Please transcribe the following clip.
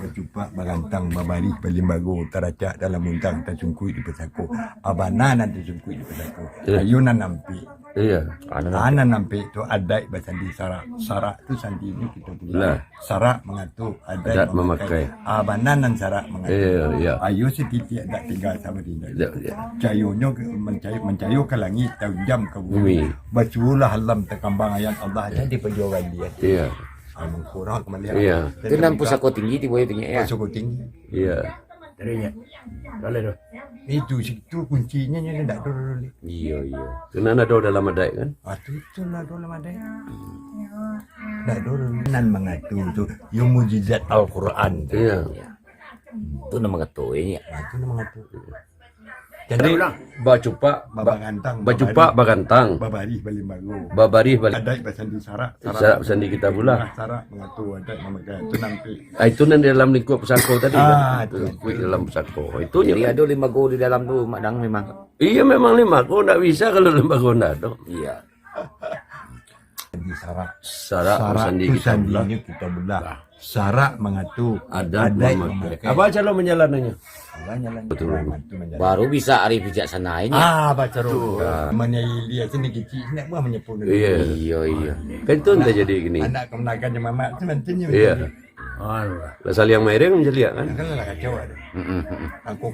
Berjumpa barantang babari palimbago teracak dalam undang tersungkui di pesako. Abanan tersungkui di pesako. Ayunan nampi. Iya. Anan nampi itu adai basandi sarak. Sarak itu sandi ini kita punya. Sarak mengatur adai memakai. Abananan sarak mengatur. Iya. Ayu si titik ada tiga sama tidak. Iya. Cayunya mencayu ke langit tajam ke bumi. Baculah halam terkambang ayat Allah jadi perjuangan dia. Iya. Kurang kembali. Iya. Itu nan pusako tinggi tiba tinggi ya. Pusako tinggi. Iya. Terinya. Boleh tu. Itu situ kuncinya ni ndak dulu. Iya. Kena ada dalam adai kan? Itu lah dalam adai. Ndak dulu nan mengatur tu yang mujizat Al-Quran. Iya. Itu nama ketua ini. Itu nama mengatur. Jadi bajupa bagantang. Babari balimbago. Babari balik. Adai basandi sarak. Sarak sandi kita pula. Sarak mengatur adai memakai itu nanti. Itu nanti dalam lingkup pesako tadi kan? Itu dalam pesako. Itu Jadi ada 5 go di dalam tu madang memang. Iya memang 5 go ndak bisa kalau lembaga ndak ada. Iya. Di sarak. Sarak sandi kita belah. Kita belah. Sarak mengatur Adai memakai. Apa cara menjalannya? Betul. Baru bisa arif bijaksana ini. Baca roh. Menyailia sini kecil nak buat menyepun. Iya. Kan itu entah jadi gini. Anak kemenakannya mamak tu nantinya. Iya. Lah yang mereng menjadi kan? Kan lah kacau ada. Aku